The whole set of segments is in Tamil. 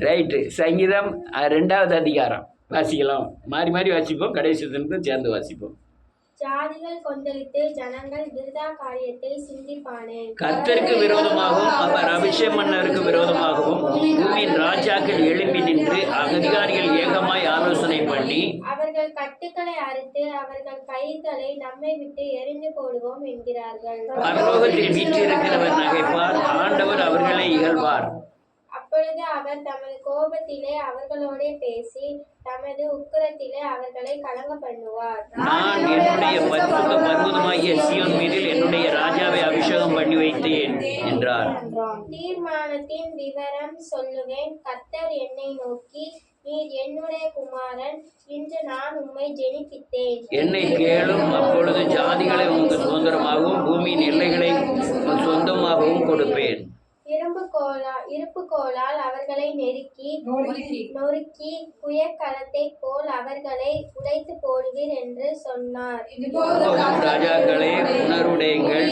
ரைட்டு. சங்கீதம் 2வது அதிகாரம் வாசிக்கலாம். மாறி மாறி வாசிப்போம், கடைசி சேர்ந்து வாசிப்போம். ஜாதிகள் கொந்தளித்து ஜனங்கள் விருதா காரியத்தை சிந்திப்பானே. கர்த்தருக்கு விரோதமாகவும் அவர் அபிஷேகம் மன்னருக்கு விரோதமாகவும் பூமியின் ராஜாக்கள் எழும்பி நின்று அதிகாரிகள் ஏகமாய் ஆலோசனை பண்ணி அவர்கள் கட்டுக்களை அறுத்து அவர்கள் கயிறுகளை நம்மை விட்டு எரிந்து போடுவோம் என்கிறார்கள். பரலோகத்தில் வீற்றிருக்கிறவர் நகைப்பார், ஆண்டவர் அவர்களை இகழ்வார். அப்பொழுது அவர் தமது கோபத்திலே அவர்களோடே பேசி தமது உக்கிரத்திலே அவர்களை கலங்க பண்ணுவார். நான் என்னுடைய பரிசுத்த பர்வதமாகிய சீயோன் மீதில் என்னுடைய ராஜாவை அபிஷேகம் பண்ணி வைத்தேன் என்றார். தீர்மானத்தின் விவரம் சொல்லுவேன். கர்த்தர் என்னை நோக்கி, நீர் என்னுடைய குமாரன், இன்று நான் உம்மை ஜெனிப்பித்தேன். என்னை கேளும், அப்பொழுது ஜாதிகளை உங்கள் சுதந்திரமாகவும் பூமியின் எல்லைகளை சொந்தமாகவும் கொடுப்பேன். இருப்பு கோலால் அவர்களை நொறுக்கி புயற்களத்தை போல் அவர்களை உடைத்து போடுவீர் என்று சொன்னார். ராஜாக்களே, உணர்வுடையங்கள்,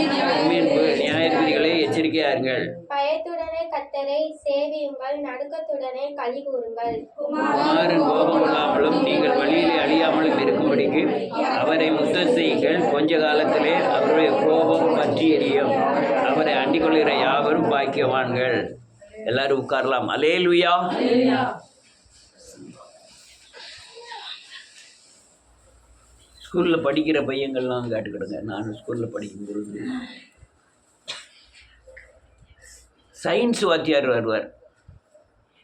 நியாயவிதிகளை எச்சரிக்கையார்கள். பயத்துடனே கர்த்தரை சேவியுங்கள், நடுக்கத்துடனே களி கூறுங்கள். குமாரன் கோபம் கொள்ளாமலும் நீங்கள் வழியிலே அழியாமலும் இருக்கும்படிக்கு அவரை முத்தம் செய்யுங்கள். கொஞ்ச காலத்திலே அவருடைய கோபம் பற்றி எரியும். அவரை அண்டிக் கொள்கிற யாவரும் பாக்கியவான்கள். எல்லாரும் உட்காரலாம். அல்லேலூயா. ஸ்கூலில் படிக்கிற பையங்கள்லாம் கேட்டுக்கிடுங்க. நான் ஸ்கூலில் படிக்கும்பொழுது சயின்ஸ் வாத்தியார் வருவார்.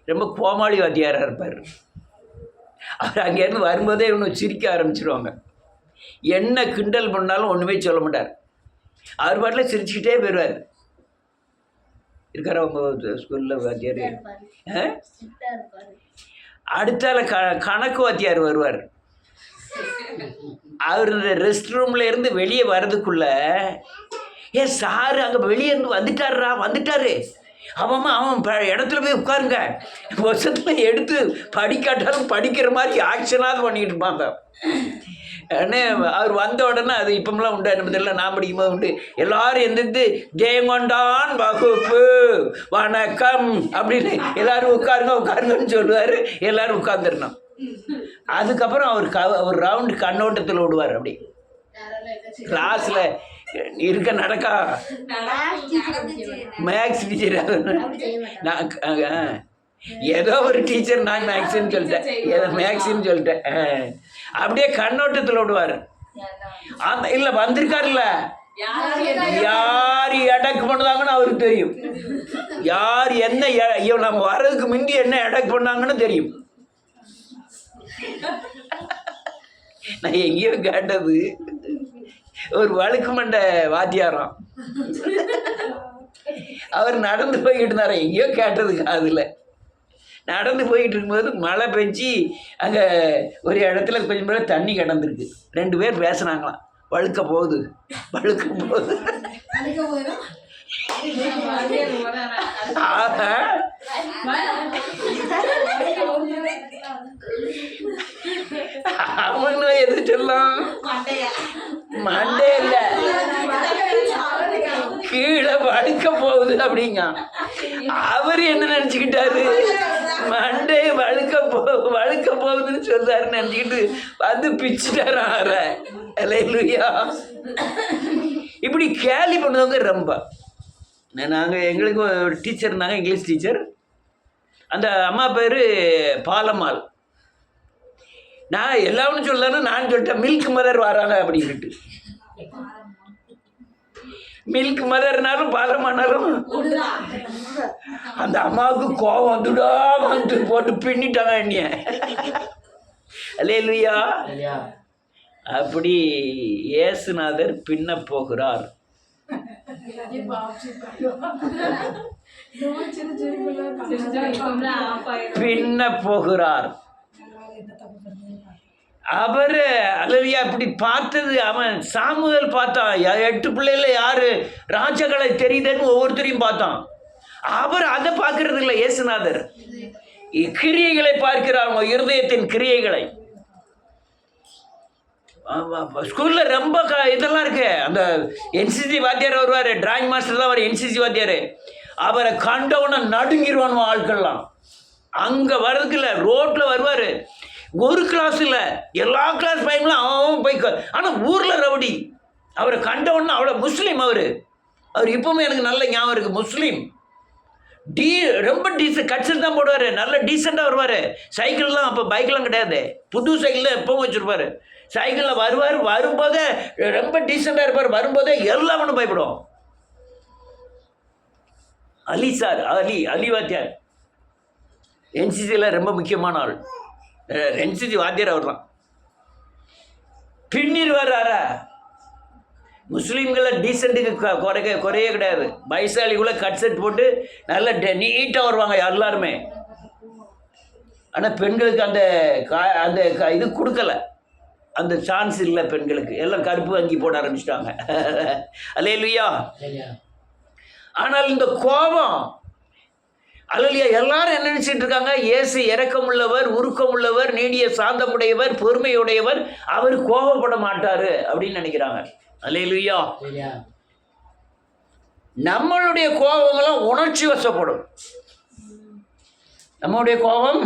ரொம்ப கோமாளி வாத்தியாராக இருப்பார். அவர் அங்கேருந்து வரும்போதே இவனு சிரிக்க ஆரம்பிச்சிடுவாங்க. என்ன கிண்டல் பண்ணாலும் ஒன்றுமே சொல்ல மாட்டார். அவர் பாட்டில் சிரிச்சுக்கிட்டே போயிடுவார். இருக்கார உங்கள் ஸ்கூலில் வாத்தியார்? அடுத்தால கணக்கு வாத்தியார் வருவார். அவர் ரெஸ்ட் ரூமில் இருந்து வெளியே வர்றதுக்குள்ள, சாரு அங்கே வெளியே இருந்து வந்துட்டாரு, அவன் இடத்துல போய் உட்காருங்க, வருஷத்தில் எடுத்து படிக்காட்டாலும் படிக்கிற மாதிரி ஆக்ஷனாக பண்ணிக்கிட்டு இருப்பாங்க. அவர் வந்த உடனே அது இப்பமெல்லாம் உண்டு, நம்ம தெரியல, நான் படிக்கும்போது உண்டு. எல்லாரும் எந்திரித்து ஜெயங்கொண்டான் வகுப்பு வணக்கம் அப்படின்னு எல்லாரும் உட்காருங்கன்னு சொல்லுவார். எல்லாரும் உட்காந்துடணும். அதுக்கப்புறம் அவர் ரவுண்டு கண்ணோட்டத்தில் விடுவார். அப்படி கிளாஸில் இருக்க நடக்கா மேக்ஸ் டீச்சர், ஏதோ ஒரு டீச்சர், நான் மேக்ஸின்னு சொல்லிட்டேன், ஏதோ மேக்ஸின்னு சொல்லிட்டேன். அப்படியே கண்ணோட்டத்தில் விடுவார். இல்லை வந்திருக்காருல்ல, யார் அட்டாக் பண்ணுதாங்கன்னு அவருக்கு தெரியும். யார் என்ன நம்ம வர்றதுக்கு முந்தி என்ன அட்டாக் பண்ணாங்கன்னு தெரியும். நான் எங்கேயோ கேட்டது, ஒரு வழுக்கு மண்ட வாத்தியாரம், அவர் நடந்து போய்கிட்டு இருந்தார். எங்கேயோ கேட்டதுக்கு அதில் நடந்து போயிட்டு இருக்கும்போது மழை பெஞ்சி அங்கே ஒரு இடத்துல கொஞ்சம் பேர் தண்ணி கிடந்திருக்கு. 2 பேர் பேசுனாங்களாம், வழுக்க போகுது. அவனும் எது சொல்லலாம், மண்டே இல்ல, கீழே வழுக்க போகுது அப்படிங்க. அவர் என்ன நினச்சிக்கிட்டாரு, மண்டே வழுக்க போகுதுன்னு சொல்றாருன்னு நினச்சிக்கிட்டு வந்து பிச்சுட்டார. அல்லேலூயா. இப்படி கேலி பண்ணுவாங்க ரொம்ப. எங்களுக்கு ஒரு டீச்சர் இருந்தாங்க, இங்கிலீஷ் டீச்சர். அந்த அம்மா பேர் பாலம்மாள். நான் எல்லாரும் சொல்லணும், நான் சொல்லிட்டேன் மில்க் மதர் வராங்க அப்படின்ட்டு. மில்க் மதர்னாலும் பாலம்மானாலும் அந்த அம்மாவுக்கு கோபம் வந்துடா வந்து போட்டு பின்னிட்டாங்க என்னைய. அல்லேலூயா. அப்படி இயேசுநாதர் பின்ன போகிறார். பின்ன போகிறார். அவர் அல்லையா அப்படி பார்த்தது. அவன் சாமுவேல் பார்த்தான், 8 பிள்ளைல யாரு ராஜாக்களை தெரியுதுன்னு ஒவ்வொருத்தரையும் பார்த்தான். அவர் அதை பார்க்கறது இல்லை. இயேசுநாதர் கிரியைகளை பார்க்கிறாங்க, இருதயத்தின் கிரியைகளை. ஸ்கூலில் ரொம்ப இதெல்லாம் இருக்கு. அந்த என்சிசி வாத்தியார் வருவார், டிராயிங் மாஸ்டர் தான் அவர் என்சிசி வாத்தியார். அவரை கண்டவன நடுங்கிடுவான் ஆட்கள்லாம். அங்கே வர்றதுக்கு இல்லை, ரோட்டில் வருவார். ஒரு கிளாஸ் இல்லை, எல்லா கிளாஸ் பையன்களும் அவன் போய் ஆனால் ஊரில் ரவுடி. அவரை கண்டவொன்னு அவ்வளோ முஸ்லீம். அவர் இப்போவுமே எனக்கு நல்ல ஞாபகம் இருக்குது. முஸ்லீம் ரொம்ப கட்சியில் தான் போடுவார், நல்ல டீசெண்டாக வருவார். சைக்கிள்லாம் அப்போ பைக்கெலாம் கிடையாது, புது சைக்கிள் தான் எப்பவும் வச்சுருப்பார். சைக்கிளில் வருவார், வரும்போதே ரொம்ப டீசெண்டாக இருப்பார். வரும்போதே எல்லாம் ஒன்றும் பயப்படுவோம். அலி சார், அலி வாத்தியார் என்சிசியில் ரொம்ப முக்கியமான ஆள். என்சிசி வாத்தியார் அவர் தான். பின்னிடுவார். முஸ்லீம்களை டீசெண்ட்டுக்கு குறையே கிடையாது. பைசாலிக்குள்ளே கட் செட் போட்டு நல்ல நீட்டாக வருவாங்க எல்லாருமே. ஆனால் பெண்களுக்கு அந்த இது கொடுக்கல, அந்த சான்ஸ் இல்லை பெண்களுக்கு. எல்லாம் கருப்பு வங்கி போட ஆரம்பிச்சிட்டாங்க. அல்லேலூயா. ஆனால் இந்த கோபம், அல்லேலூயா, எல்லாரும் என்ன நினைச்சிட்டு இருக்காங்க? இயேசு இரக்கமுள்ளவர், உருக்கமுள்ளவர், நீடிய சாந்தமுடையவர், பொறுமையுடையவர், அவர் கோபப்பட மாட்டாரு அப்படின்னு நினைக்கிறாங்க. அல்லேலூயா. நம்மளுடைய கோபங்களும் உணர்ச்சி வசப்படும். நம்மளுடைய கோபம்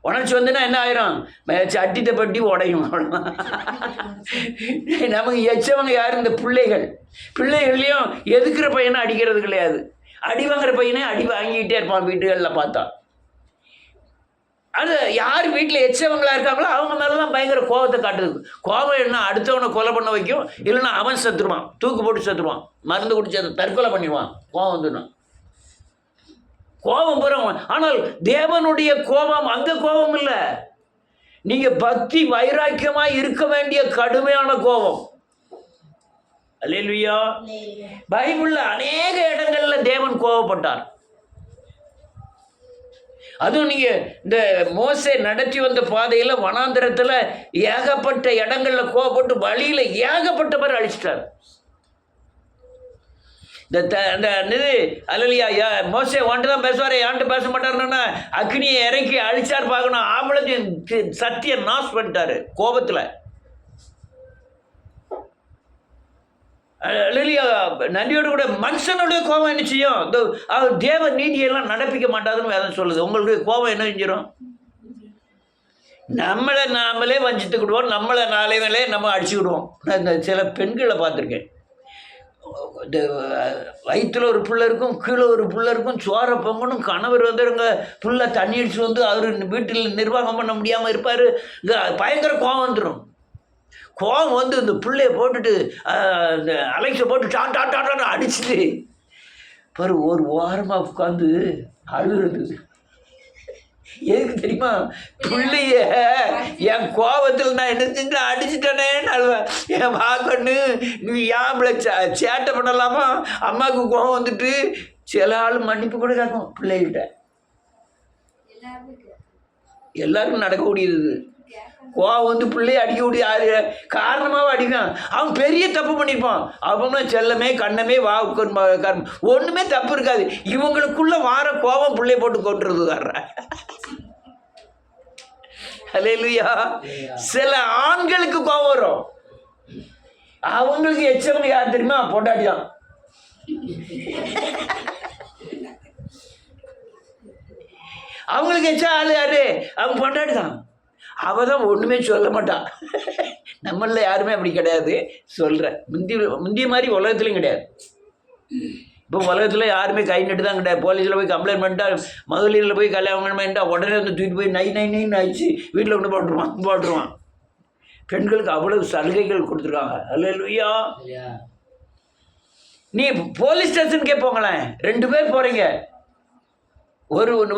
உணர்ச்சி வந்துன்னா என்ன ஆயிரும்? சட்டித்தை பட்டி உடையும். நமக்கு எச்சவங்க யார்? இந்த பிள்ளைகள்லையும் எதுக்குற பையனை அடிக்கிறது கிடையாது, அடி வாங்குற பையனே அடி வாங்கிக்கிட்டே இருப்பான் வீட்டுகளில் பார்த்தா. அது யார் வீட்டில் எச்சவங்களா இருக்காங்களோ அவங்க மேலே தான் பயங்கர கோபத்தை காட்டுது. கோபம் என்ன? அடுத்தவனை கொலை பண்ண வைக்கும், இல்லைன்னா அவன் செத்துருவான், தூக்கு போட்டு செத்துருவான், மருந்து குடிச்சு அதை தற்கொலை பண்ணிடுவான். கோபம் வந்துடும், கோபம் பெறும். ஆனால் தேவனுடைய கோபம் அந்த கோபம் இல்லை. நீங்கள் பக்தி வைராக்கியமாக இருக்க வேண்டிய கடுமையான கோபம். அல்லேலூயா. பைபிளில் அநேக இடங்கள்ல தேவன் கோபப்பட்டார். அதுவும் நீங்கள் இந்த மோசே நடத்தி வந்த பாதையில் வனாந்திரத்தில் ஏகப்பட்ட இடங்களில் கோபப்பட்டு வழியில் ஏகப்பட்ட பேர் அழிச்சிட்டார். இந்த இது அல்லையா, மோசே வாண்டு தான் பேசுவார், யான்ட்டு பேச மாட்டாருன்னா அக்னியை இறக்கி அழிச்சார் பார்க்கணும். ஆம்பளத்தையும் சத்திய நாஸ் பண்ணிட்டாரு கோபத்தில். இல்லையா, நன்றியோடு கூட மனுஷனுடைய கோபம் என்ன செய்யும்? அவர் தேவ நீதியெல்லாம் நடப்பிக்க மாட்டாதுன்னு வேதம் சொல்லுது. உங்களுடைய கோபம் என்ன செஞ்சிடும்? நாமளே வஞ்சித்துக்கிடுவோம், நாளையிலே நம்ம அடிச்சுக்கிடுவோம். நான் இந்த சில பெண்களை பார்த்துருக்கேன். இந்த வயிற்றில் ஒரு பிள்ளை இருக்கும், கீழே ஒரு பிள்ளை இருக்கும், சோற பொங்கணும், கணவர் வந்துருங்க புள்ள தண்ணி அடிச்சு வந்து அவர் வீட்டில் நிர்வாகம் பண்ண முடியாமல் இருப்பார். இங்கே பயங்கர கோபம் வந்துடும். கோபம் வந்து இந்த பிள்ளைய போட்டுட்டு இந்த அலைக்ஸை போட்டு டான் அடிச்சுட்டு பாரு ஒரு ஓரமாக உட்காந்து அழுகுறது. எதுக்கு தெரியுமா? பிள்ளைய என் கோபத்தில் நான் என்ன செஞ்சு அடிச்சுட்டேனே அழுவேன். என் வாக்கண்ணு நீ ஏன் சேட்டை பண்ணலாமா? அம்மாவுக்கு கோபம் வந்துட்டு சில ஆள் மன்னிப்பு கூட கேட்கும் பிள்ளைகிட்ட. எல்லாருக்கும் நடக்கக்கூடியது. கோவம் வந்து பிள்ளைய அடிக்கக்கூடிய காரணமாகவும் அடிக்கான். அவன் பெரிய தப்பு பண்ணியிருப்பான். அவனா செல்லமே கண்ணமே வா காரணம் ஒன்றுமே தப்பு இருக்காது. இவங்களுக்குள்ள வார கோபம் பிள்ளைய போட்டு கொட்டுறது வர்ற. அல்லேலூயா. சில ஆண்களுக்கு கோபம் வரும், அவங்களுக்கு எச்சவங்க யார் தெரியுமா? பொண்டாட்டிதான். அவங்களுக்கு எச்சா ஆளு யாரு? அவங்க பொண்டாட்டி தான். அவள் தான் ஒன்றுமே சொல்ல மாட்டான். நம்மளில் யாருமே அப்படி கிடையாது. சொல்கிறேன், முந்திய மாதிரி உலகத்துலையும் கிடையாது. இப்போ உலகத்தில் யாருமே கை நட்டு தான் கிடையாது. போலீஸில் போய் கம்ப்ளைண்ட் பண்ணிட்டா, மகளிரில் போய் கல்யாணம் பண்ணிட்டா உடனே வந்து தூக்கிட்டு போய் நைன்னு ஆயிடுச்சு வீட்டில் கொண்டு போட்டுருவான். பெண்களுக்கு அவ்வளவு சலுகைகள் கொடுத்துருக்காங்க. அல்லேலூயா. நீ போலீஸ் ஸ்டேஷனுக்கே போங்களேன், 2 பேர் போகிறீங்க,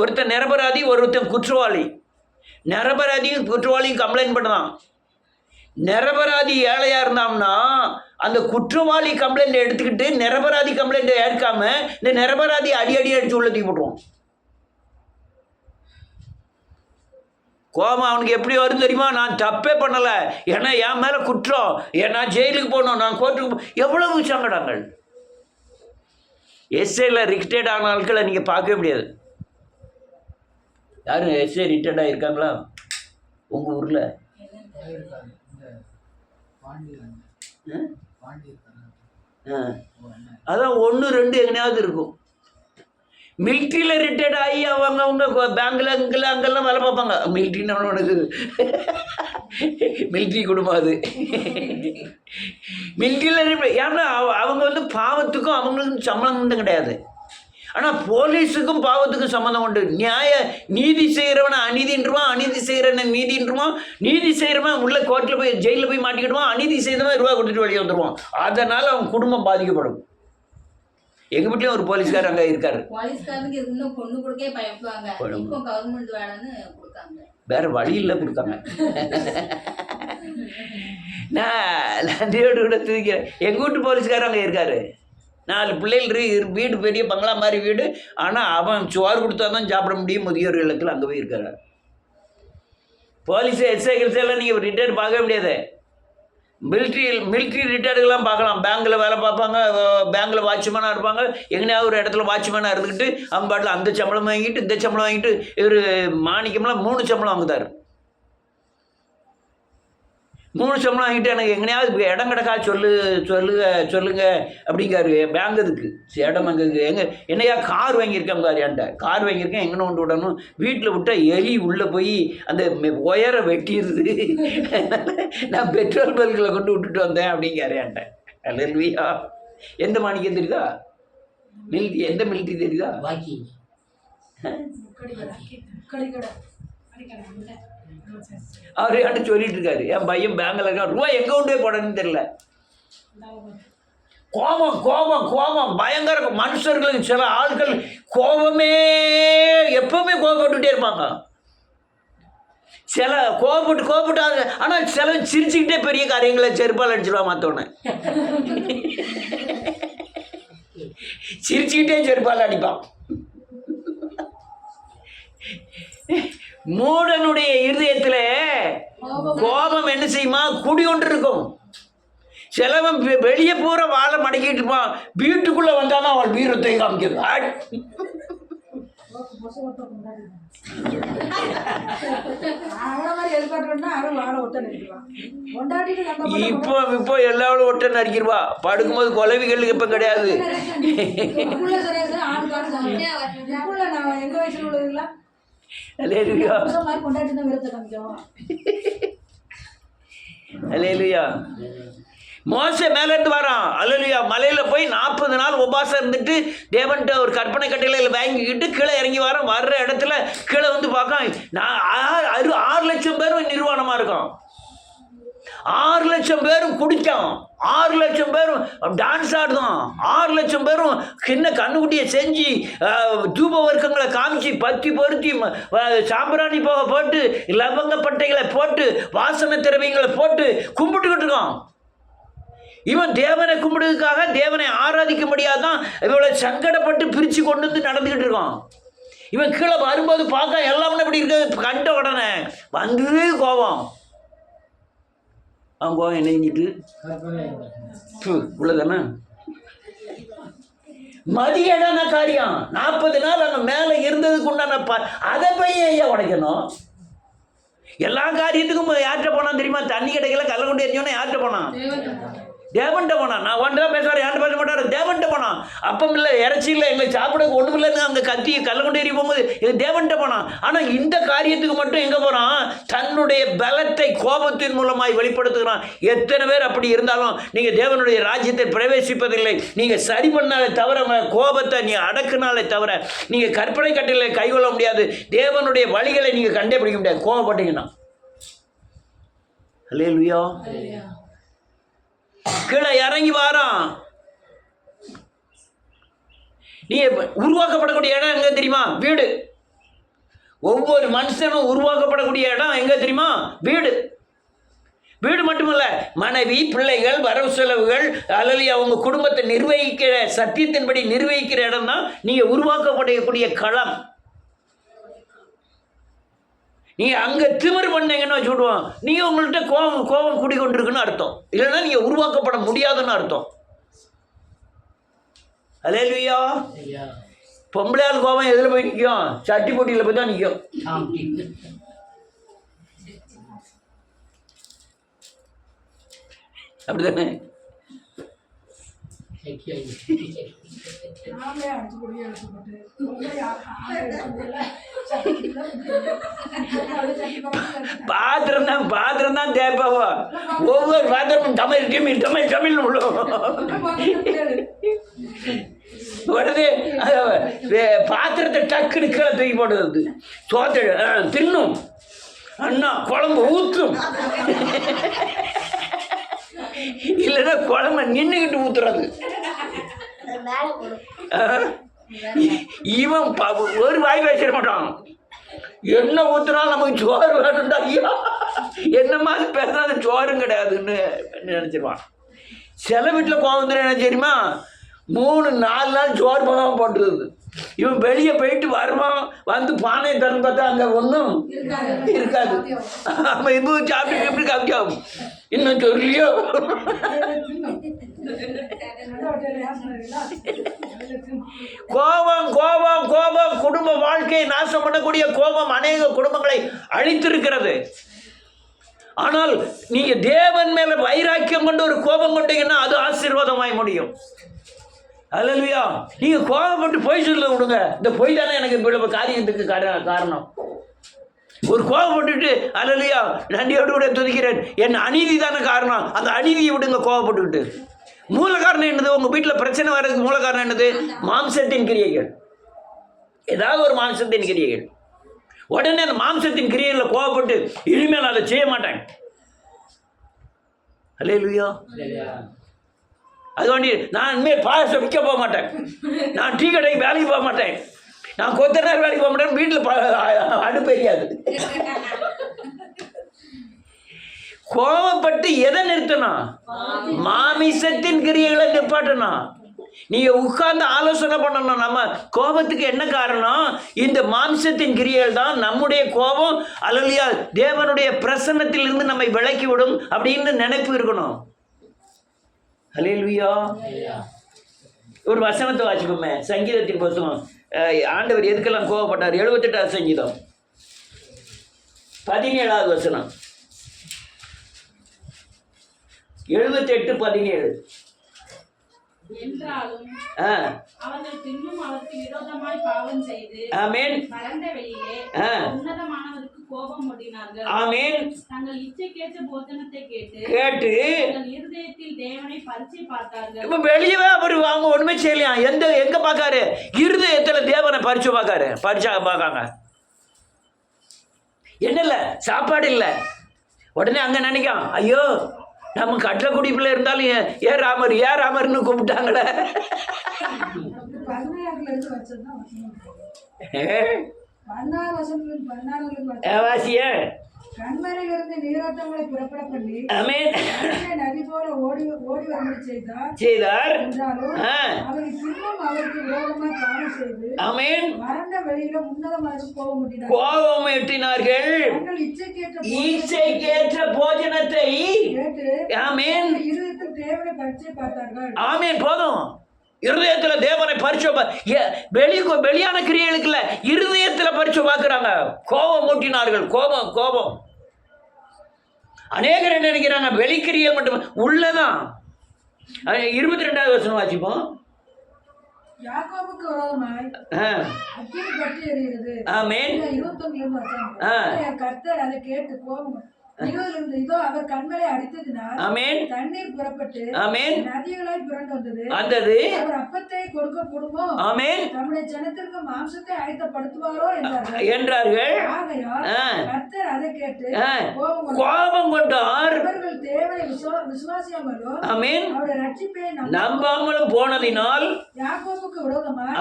ஒருத்தன் நிரபராதி, ஒருத்தன் குற்றவாளி. நிரபராதியும் குற்றவாளியும் கம்ப்ளைண்ட் பண்ணலாம். நிரபராதி ஏழையாக இருந்தான்னா அந்த குற்றவாளி கம்ப்ளைண்ட் எடுத்துக்கிட்டு நிரபராதி கம்ப்ளைண்ட் ஏற்காம இந்த நிரபராதி அடி அடிச்சு உள்ள தூக்கி போட்டுருவோம். கோபம் அவனுக்கு எப்படி வரும் தெரியுமா? நான் தப்பே பண்ணலை, ஏன்னா என் மேலே குற்றம், நான் ஜெயிலுக்கு போகணும், நான் கோர்ட்டுக்கு எவ்வளவு சங்கடங்கள். எஸ்ஏல ரிட்டேர்ட் ஆன ஆட்களை நீங்கள் பார்க்கவே முடியாது. யாரும் எஸ்ஏ ரிட்டர்டாக இருக்காங்களா உங்கள் ஊரில்? அதான் 1 2 எங்கனையாவது இருக்கும். மிலிட்ரியில் ரிட்டையர்ட் ஆகி அவங்க பேங்கில் அங்கெல்லாம் வேலை பார்ப்பாங்க. மிலிட்ரின்னு உனக்கு மிலிட்ரி குடும்பம் அது. மிலிட்ரியில் ஏன்னா அவங்க வந்து பாவத்துக்கும் அவங்களுக்கும் சம்பந்தம் கிடையாது. ஆனால் போலீஸுக்கும் பாவத்துக்கும் சம்மந்தம் உண்டு. நீதி செய்கிறவனை அநீதின்றுவான், அநீதி செய்கிறவனை நீதின்றுவான், நீதி செய்கிறவன் உள்ள கோர்ட்டில் போய் ஜெயிலில் போய் மாட்டிக்கிடுவான், அநீதி செய்தவன் ரூபா கொடுத்துட்டு வெளியே வந்துடுவான். அதனால் அவன் குடும்பம் பாதிக்கப்படும். எங்கள் வீட்லேயும் ஒரு போலீஸ்கார் அங்கே இருக்கார். போலீஸ்காரனுக்கு இன்னும் பொண்ணு கொடுக்கே பயப்படுவாங்க. இப்போ கவர்மெண்ட் வேலைன்னு கொடுத்தாங்க. வேற வழியில் கொடுத்தாங்க. நான் நன்றியோடு கூட தூக்கிறேன். எங்கள் வீட்டு போலீஸ்காரர் அங்கே இருக்கார். 4 பிள்ளைகள், வீடு பெரிய பங்களா மாதிரி வீடு. ஆனால் அவன் சோறு கொடுத்தா தான் சாப்பிட முடியும். முதியோர் இல்லத்தில் அங்கே போய் இருக்காரு. போலீஸ் எஸ்ஐ எல்லாம் நீங்கள் ரிட்டையர்ட் பார்க்க முடியாது. மிலிட்ரி ரிட்டையர்டுகள்லாம் பார்க்கலாம். பேங்கில் வேலை பார்ப்பாங்க, பேங்கில் வாட்ச்மேனாக இருப்பாங்க. எங்கேயாவது ஒரு இடத்துல வாட்ச்மேனாக இருந்துக்கிட்டு அவங்க பாட்டில் அந்த சம்பளம் வாங்கிட்டு இந்த சம்பளம் வாங்கிட்டு இவர் மாணிக்கம்லாம் 3 சம்பளம் வாங்குதார். 3 சம்பளம் வாங்கிட்டு எனக்கு எங்கேயாவது இடம் கிடக்கா சொல்லுங்க அப்படிங்காரு. பேங்க் அதுக்கு இடம் அங்கே என்னையா கார் வாங்கியிருக்கேன் பாரு, என்கிட்ட கார் வாங்கியிருக்கேன், எங்கே கொண்டு விடணும், வீட்டில் விட்டால் எலி உள்ளே போய் அந்த ஒயரை வெட்டிடுது, நான் பெட்ரோல் பல்கில் கொண்டு விட்டுட்டு வந்தேன் அப்படிங்காரு என்கிட்ட. அல்லேலூயா. எந்த மாணிக்கம் தெரியுதா? மிலிட்ரி. எந்த மிலிட்ரி தெரியுதா? அவர் யார்ட்டு சொல்லிட்டு இருக்காரு, என் பையன் பேங்கில் இருக்கான், ரூபா எங்கே கொண்டு போய் போடணும்னு தெரியல. கோபம் பயங்கர. மனுஷர்களுக்கு சில ஆட்கள் கோபமே எப்பவுமே கோபப்பட்டுட்டே இருப்பாங்க. சில கோபப்பட்டு ஆனால் சில சிரிச்சுக்கிட்டே பெரிய காரியங்களை செருப்பால் அடிச்சிடுவா. மாத்தோன்னு சிரிச்சுக்கிட்டே செருப்பால் அடிப்பான். மூடனுடைய இருதயத்தில் கோபம் என்ன செய்யுமா? குடி ஒன்று இருக்கும். சிலவன் வெளியே பூரா வாழை மடக்கிட்டு இருப்பான், வீட்டுக்குள்ள வந்தாதான் அவன் வீரத்தை காமிக்கிறது. இப்போ எல்லாரும் ஒட்ட நடிக்கிடுவா. படுக்கும்போது கொலவிகள் இப்ப கிடையாது. அல்லேலூயா. அல்லேலூயா. மோசே மேலேருந்து வரான். அல்லேலூயா. மலையில் போய் 40 நாள் உபாசம் இருந்துட்டு தேவன்கிட்ட ஒரு கற்பனை கட்டையில் வாங்கிக்கிட்டு கீழே இறங்கி வரான். வர்ற இடத்துல கீழே வந்து பார்க்க 6 லட்சம் பேரும் நிர்வாணமாக இருக்கும். 6 லட்சம் பேரும் குடித்தான். 6 லட்சம் பேரும் டான்ஸ் ஆடுதான். 6 லட்சம் பேரும் சின்ன கண்ணுக்குட்டியை செஞ்சு தூப வர்க்கங்களை காமிச்சு பத்தி பொருத்தி சாம்பிராணி போக போட்டு லவங்க பட்டைகளை போட்டு வாசனை திரவியங்களை போட்டு கும்பிட்டுக்கிட்டு இருக்கான். இவன் தேவனை கும்பிடுறதுக்காக, தேவனை ஆராதிக்க முடியாதான் இவளை சங்கடப்பட்டு பிரித்து கொண்டு வந்து நடந்துக்கிட்டு இருக்கான். இவன் கீழே வரும்போது பார்க்க எல்லாமே இப்படி இருக்க கண்ட உடனே வந்து கோபம். அவன் கோபம் என்னங்கிட்டு உள்ளதானே மதியடான காரியம். 40 நாள் அங்கே மேலே இருந்ததுக்கு உண்டான அதை போய் ஐயா உடைக்கணும். எல்லா காரியத்துக்கும் யார்கிட்ட போனான் தெரியுமா? தண்ணி கிடைக்கல, கல்ல கொண்டு எரிஞ்சோன்னா யார்கிட்ட போனான்? தேவன்கிட்ட போனான். நான் ஒன்றா பேசுவார், யார்கிட்ட பேச மாட்டார், தேவன்கிட்ட போனான். அப்பம் இல்லை, இறைச்சி இல்லை, எங்களுக்கு சாப்பிட ஒன்றும் இல்லைன்னு அங்கே கத்தி கல்ல கொண்டு எறி போகும்போது இது தேவன்கிட்ட போனான். ஆனால் இந்த காரியத்துக்கு மட்டும் எங்கே போகிறான்? தன்னுடைய பலத்தை கோபத்தின் மூலமாய் வெளிப்படுத்துகிறான். எத்தனை பேர் அப்படி இருந்தாலும் நீங்கள் தேவனுடைய ராஜ்யத்தை பிரவேசிப்பதில்லை. நீங்கள் சரி பண்ணாலே தவிர, கோபத்தை நீ அடக்குனாலே தவிர நீங்கள் கற்பனை கட்டில கைகொள்ள முடியாது. தேவனுடைய வழிகளை நீங்கள் கண்டுபிடிக்க முடியாது கோபப்பட்டீங்கன்னா. அல்லேலூயா. கீழே இறங்கி வாரான். நீ உருவாக்கப்படக்கூடிய இடம் எங்க தெரியுமா? வீடு. ஒவ்வொரு மனுஷனும் உருவாக்கப்படக்கூடிய இடம் எங்க தெரியுமா? வீடு. வீடு மட்டுமல்ல, மனைவி, பிள்ளைகள், வரவு செலவுகள், அல்லது அவங்க குடும்பத்தை நிர்வகிக்கிற, சத்தியத்தின்படி நிர்வகிக்கிற இடம் தான் நீங்க உருவாக்கப்படக்கூடிய களம். நீங்கள் அங்கே திமிரு பண்ணீங்கன்னு வச்சுடுவோம், நீங்கள் உங்கள்கிட்ட கோபம் குடிக்கொண்டிருக்குன்னு அர்த்தம். இல்லைன்னா நீங்கள் உருவாக்கப்பட முடியாதுன்னு அர்த்தம். அல்லேலூயா. பொம்பளையால் கோபம் எதில் போய் நிற்கும்? சட்டி போட்டியில் போய் தான் நிற்கும். அப்படிதானே? பாத்திரம் தான் தேப்பாவோ. ஒவ்வொரு பாத்திரமும் தமிழ் தமிழ் தமிழ் தமிழ் விழும். உடனே பாத்திரத்தை டக்குன்னு கீழே தூக்கி போடுறது. சோத்த தின்னும், அண்ணா குழம்பு ஊற்றும், இல்லைன்னா குழம்ப நின்றுக்கிட்டு ஊத்துறது. இவன் ஒரு வாய் பேசிட மாட்டான். என்ன ஊத்துனாலும் நமக்கு சோறு வேணும்டா. ஐயா என்ன மாதிரி பேசுனா சோறும் கிடையாதுன்னு நினச்சிருவான். சில வீட்டில் கோவம் வந்துடும். என்ன தெரியுமா, 3-4 நாள் சோறு போகாமல் போட்டுருது. இவன் வெளியே போயிட்டு வருவான், வந்து பானையை திறந்து பார்த்தா அங்கே ஒன்றும் இருக்காது. ஆமாம், இப்போ சாப்பிட்டு எப்படி காப்பியாகும் இன்னும் சொல்லியோ. கோபம் கோபம் கோபம் குடும்ப வாழ்க்கையை நாசம் பண்ணக்கூடிய கோபம் அநேக குடும்பங்களை அழித்திருக்கிறது. ஆனால் நீங்க தேவன் மேல வைராக்கியம் கொண்டு ஒரு கோபம் கொண்டீங்கன்னா அது ஆசீர்வாதமாய் முடியும். அல்லேலூயா. நீங்க கோபப்பட்டு பொய் சொல்ல விடுங்க. இந்த பொய் தானே எனக்கு இவ்வளவு காரியத்துக்கு காரணம். ஒரு கோபப்பட்டுட்டு அல்லேலூயா நன்றியோடு கூட துதிக்கிறேன், என் அநீதி தானே காரணம். அந்த அநீதியை விடுங்க கோபப்பட்டுக்கிட்டு. மூல காரணம் என்னது? உங்க வீட்டில் பிரச்சனை வர்றதுக்கு மூல காரணம் என்னது? மாம்சத்தின் கிரியைகள். ஏதாவது ஒரு மாம்சத்தின் கிரியைகள். உடனே அந்த மாம்சத்தின் கிரியைகளில் கோபப்பட்டு இனிமேல் நான் அதை செய்ய மாட்டேன். அல்லேலூயா. அது வேண்டி நான் இனிமேல் பாயசம் விற்க போக மாட்டேன், நான் டீ கடைக்கு வேலைக்கு போக மாட்டேன், நான் கொத்த நேரம் வேலைக்கு போக மாட்டேன், வீட்டில் அடுப்பு எரியாது. கோபப்பட்டு எதை நிறுத்தணும்? மாமிசத்தின் கிரியைகளை நிப்பாட்டணும். நீங்க உட்கார்ந்து ஆலோசனை பண்ணணும். நம்ம கோபத்துக்கு என்ன காரணம்? இந்த மாம்சத்தின் கிரியைகள் தான். நம்முடைய கோபம் அல்லேலூயா தேவனுடைய பிரசன்னத்தில் இருந்து நம்மை விலக்கி விடும் அப்படின்னு நினைப்பு இருக்கணும். அல்லேலூயா. ஒரு வசனத்தை வாசிப்போமே, சங்கீதத்தின் புத்தகம். ஆண்டவர் எதுக்கெல்லாம் கோபப்பட்டார்? 78வது சங்கீதம் 17வது வசனம். 78:17. என்றாலும் அவர்கள் பின்னும் அவருக்கு விரோதமாய் பாவம் செய்து ஆமென் பரந்த வெளியிலே உன்னதமானவருக்கு கோபம் மூட்டினார்கள். ஆமென். தங்கள் இச்சைக்கேற்ற போஜனத்தை கேட்டு தங்கள் இருதயத்தில் தேவனை பரீட்சை பார்த்தார்கள். இப்ப வெளியவே அவர் அவங்க ஒண்ணுமே செய்யலையா? எங்க பார்க்காரு? இருதயத்துல தேவனை பரிச்சு பார்க்காங்க. என்ன இல்ல, சாப்பாடு இல்ல. உடனே அங்க நினைக்கான், ஐயோ நம்ம கட்டளை குடிப்பில் இருந்தாலும் ஏன் ராமர்னு கூப்பிட்டாங்களே. வாசிய கண்மறையிலிருந்து நீரோட்டங்களை புறப்பட பண்ணி நதி போல ஓடி வரும்படி செய்தார். என்றாலும் அவரை பின்னும் அவருக்கு விரோதமாக பாவம் செய்து வறண்ட வெளியில உன்னதமாக கோபம் எட்டினார்கள். இச்சைக்கேற்ற போஜனத்தை கேட்டு இருதயத்தில் தேவனை பரீட்சை பார்த்தார்கள். ஆமென். போதும். இருதயத்துல தேவனை பரிசு வெளியான கிரியைகளுக்கு இல்ல, இருதயத்துல பரிசு பார்க்கிறாங்க. கோபம் மூட்டினார்கள். கோபம் அநேகர் என்ன நினைக்கிறாங்க? வெளிக்கிரியை மட்டும் உள்ளதான். 22வது வசனம் வாசிப்போம். யாக்கோபுக்கு விரோதமாய் அக்கினி பற்றி எரிகிறது. ஆமென். 21 வசனம். கர்த்தர் அதை கேட்டு கோபம் இதோ அவர் கண்மலை அடித்ததினால் தண்ணீர் புறப்பட்டு நதிகளாய் புரண்டு வந்தது. அவர் அப்பத்தை கொடுக்க கூடுமோ? தம்முடைய ஜனத்திற்கு மாம்சத்தை ஆயத்தப்படுத்துவாரோ என்றார்கள். ஆகையால் கர்த்தர் அதை கேட்டு கோபம் கொண்டார். அவர்கள் தேவனை விசுவாசியாமலும் அவருடைய ரட்சிப்பை நம்பாமலும் போனதினால் யாக்கோபுக்கு விரோதமாக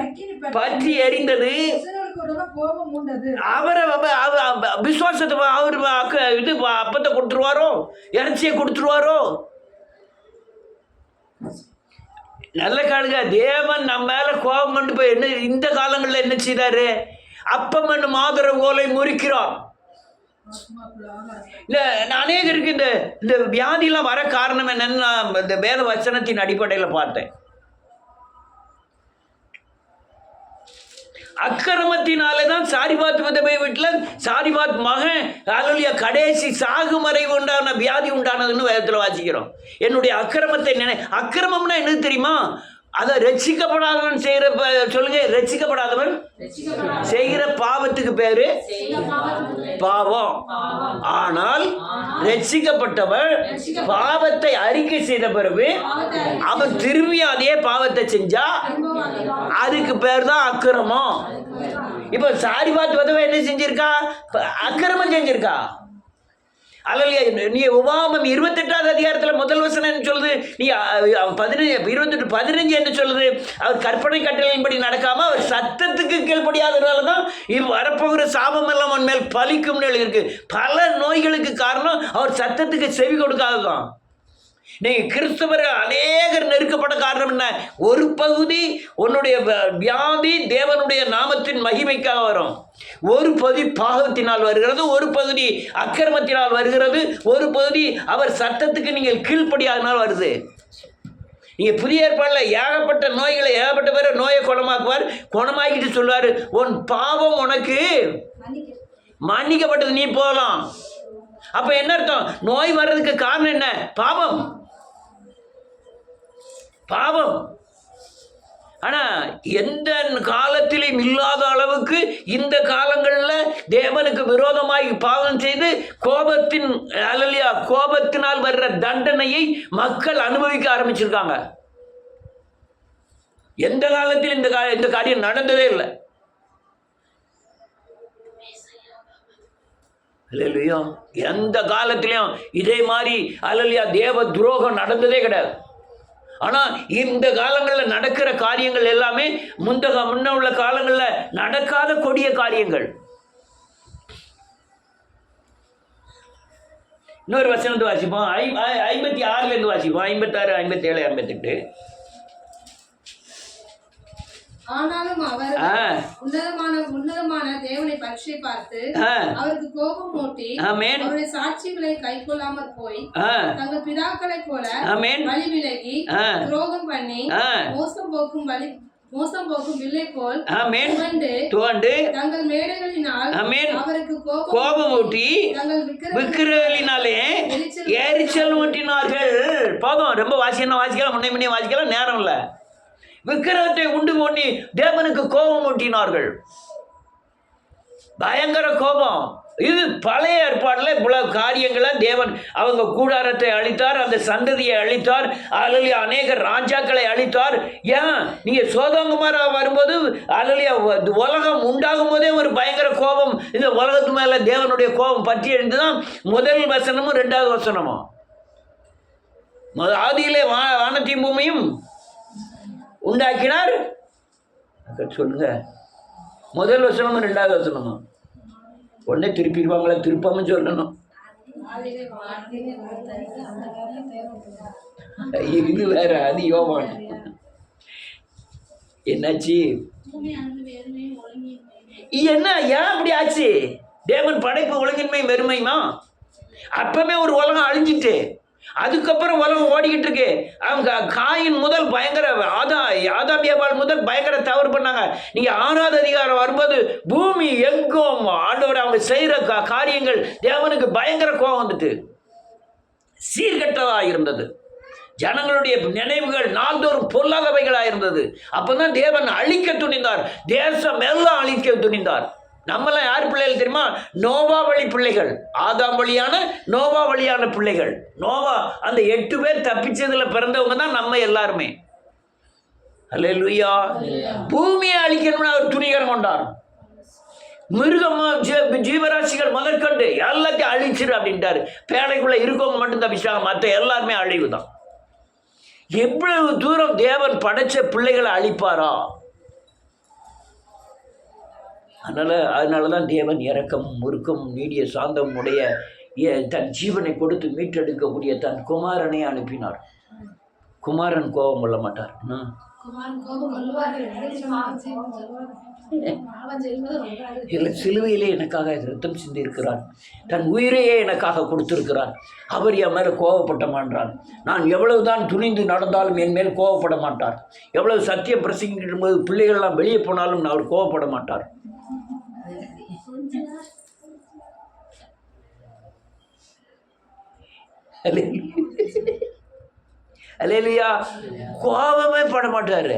அக்கினி பற்றி எரிந்தது. கோபம் உண்டது. அவரை விசுவாசத்தை அவர் இது அப்பத்தை கொடுத்துருவாரோ, இறைச்சியை கொடுத்துருவாரோ? நல்ல காலுங்க. தேவன் நம்ம மேல கோபம் கொண்டு போய் என்ன இந்த காலங்களில் என்ன செய்தாரு? அப்பம் என்னும் மாதர ஓலை முறிக்கிறார். அநேகருக்கு இந்த வியாதியெல்லாம் வர காரணம் என்னன்னு நான் இந்த வேத வசனத்தின் அடிப்படையில் பார்த்தேன். அக்கிரமத்தினாலே தான் சாரிபாத் விதவை வீட்டில் சாரிபாத் மகன் அல்லேலூயா கடைசி சாகுமறை உண்டான வியாதி உண்டானதுன்னு வேதத்தில் வாசிக்கிறோம். என்னுடைய அக்கிரமத்தை அக்கிரமம்னா என்னது தெரியுமா? அதை ரட்சிக்கப்படாதவன் செய்கிற சொல்லுங்க, ரட்சிக்கப்படாதவன் செய்கிற பாவத்துக்கு பேரு பாவம். ஆனால் ரட்சிக்கப்பட்டவன் பாவத்தை அறிக்கை செய்த பிறகு அவன் திரும்பி அதே பாவத்தை செஞ்சா அதுக்கு பேர் தான் அக்கிரமம். இப்ப சாரிபாத் விதவை என்ன செஞ்சிருக்கா? அக்கிரமம் செஞ்சிருக்கா. அல்லையா? நீ உபாகமம் 28வது அதிகாரத்தில் முதல் வசனம் என்ன சொல்லுது? நீ 15 என்ன சொல்லுது? அவர் கற்பனை கட்டளையின்படி நடக்காம அவர் சத்தத்துக்கு கீழ்ப்படியாததுனால தான் வரப்போகிற சாபம் எல்லாம் அவன் மேல் பலிக்கும்னு எழுதியிருக்கு. பல நோய்களுக்கு காரணம் அவர் சத்தத்துக்கு செவி கொடுக்காததான். நீங்கள் கிறிஸ்தவர்கள் அநேகர் நெருக்கப்பட்ட காரணம் என்ன? ஒரு பகுதி உன்னுடைய வியாதி தேவனுடைய நாமத்தின் மகிமைக்காக வரும், ஒரு பகுதி பாவத்தினால் வருகிறது, ஒரு பகுதி அக்கிரமத்தினால் வருகிறது, ஒரு பகுதி அவர் சத்தத்துக்கு நீங்கள் கீழ்ப்படியாதனால் வருது. நீங்கள் புதிய ஏற்பாடில் ஏகப்பட்ட நோய்களை ஏகப்பட்ட பேர் நோயை குணமாக்குவார். குணமாக்கிட்டு சொல்லுவார், உன் பாவம் உனக்கு மன்னிக்கப்பட்டது, நீ போகலாம். அப்போ என்ன அர்த்தம்? நோய் வர்றதுக்கு காரணம் என்ன? பாவம். பாவம். ஆனால் எந்த காலத்திலும் இல்லாத அளவுக்கு இந்த காலங்களில் தேவனுக்கு விரோதமாய் பாவம் செய்து கோபத்தின் அல்லையா கோபத்தினால் வர்ற தண்டனையை மக்கள் அனுபவிக்க ஆரம்பிச்சிருக்காங்க. எந்த காலத்தில் இந்த காரியம் நடந்ததே இல்லை. அல்லேலூயா. எந்த காலத்திலையும் இதே மாதிரி அல்லேலூயா தேவ துரோகம் நடந்ததே கிடையாது. ஆனால் இந்த காலங்களில் நடக்கிற காரியங்கள் எல்லாமே முன்ன உள்ள காலங்களில் நடக்காத கொடிய காரியங்கள். இன்னொரு வசனத்தை வாசிப்போம். 56 வாசிப்போம். 56, 57, 58. ஆனாலும் அவர் உன்னதமான தேவனை பற்றி பார்த்து அவருக்கு கோபம் மூட்டி அவருடைய சாட்சிகளை கைக்கொள்ளாமற் போய் தங்கள் பிதாக்களை போல வழி விலகி துரோகம் பண்ணி மோசம் போக்கும் வில்லை போல் துவண்டு தங்கள் மேடைகளினால் அவருக்கு கோபம் ஊட்டி தங்கள் விக்கிரகளினாலே எரிச்சல் ஊட்டினார்கள். போதும், ரொம்ப வாசிக்கலாம், முன்னே வாசிக்கலாம், நேரம் இல்லை. விக்கிரகத்தை உண்டு பண்ணி தேவனுக்கு கோபம் ஊட்டினார்கள். பயங்கர கோபம். இது பழைய ஏற்பாட்டில் இவ்வளவு காரியங்களை தேவன் அவங்க கூடாரத்தை அழித்தார், அந்த சந்ததியை அழித்தார், அதில் அநேக ராஜாக்களை அழித்தார். ஏன்? நீங்கள் சோதோங்கமாரா வரும்போது அதில் உலகம் உண்டாகும் போதே ஒரு பயங்கர கோபம் இந்த உலகத்து மேலே தேவனுடைய கோபம் பற்றி எழுந்துதான் முதல் வசனமும் 2வது வசனமும். ஆதியிலே வானத்தையும் பூமியும் உண்டாக்கினார். சொல்லுங்க, முதல் வசனமும் 2வது வசனமும். உடனே திருப்பிடுவாங்களா? திருப்பாம சொல்லணும். இது வேற, அது யோவான். என்னாச்சு? என்ன ஏன் அப்படி ஆச்சு? தேவன் படைப்பு ஒழுங்கின்மை வெறுமைமா? அப்பவே ஒரு உலகம் அழிஞ்சிட்டு அதுக்கப்புறம் உலகம் ஓடிக்கிட்டு இருக்கு. அவங்க காயின் முதல் பயங்கர ஆதாம் ஏவாள் முதல் பயங்கர தவறு பண்ணாங்க. நீங்க 6வது அதிகாரம் வரும்போது பூமி எங்கும் ஆண்டவர் அவங்க செய்யற காரியங்கள் தேவனுக்கு பயங்கர கோபம் வந்துட்டு சீர்கெட்டதா இருந்தது. ஜனங்களுடைய நினைவுகள் நாள்தோறும் பொல்லாதவைகளா இருந்தது. அப்பதான் தேவன் அழிக்க துணிந்தார், தேசம் எல்லாம் அழிக்க துணிந்தார். நம்மளாம் யார் பிள்ளைகள் தெரியுமா? நோவா வழி பிள்ளைகள், ஆதாம் வழியான நோவா வழியான பிள்ளைகள். நோவா அந்த 8 பேர் தப்பிச்சதுல பிறந்தவங்க தான் நம்ம எல்லாருமே. அல்லேலூயா. பூமியை அழிக்கணும்னு அவர் துணிகரம் கொண்டார். மிருகம் ஜீவராசிகள் முதற்கொண்டு எல்லாத்தையும் அழிச்சிரு அப்படின்ட்டாரு. பேழைக்குள்ள இருக்கவங்க மட்டும் தப்பிச்சாங்க, மற்ற எல்லாருமே அழிவு தான். எவ்வளவு தூரம் தேவன் படைச்ச பிள்ளைகளை அழிப்பாரா? அதனால தான் தேவன் இரக்கம் முறுக்கம் நீடிய சாந்தம் உடைய தன் ஜீவனை கொடுத்து மீட்டெடுக்கக்கூடிய தன் குமாரனை அனுப்பினார். குமாரன் கோபம் கொள்ள மாட்டார். இல்லை, சிலுவையிலே எனக்காக ரத்தம் சிந்தி இருக்கிறார், தன் உயிரையே எனக்காக கொடுத்திருக்கிறார். அவர் என் மேலே கோபப்பட மாட்டார். நான் எவ்வளவுதான் துணிந்து நடந்தாலும் என் மேல் கோபப்பட மாட்டார். எவ்வளவு சத்தியம் பிரசங்கிக்கும் போது பிள்ளைகள்லாம் வெளியே போனாலும் அவர் கோபப்பட மாட்டார். அல்லேலூயா. கோபமே பட மாட்டாரு.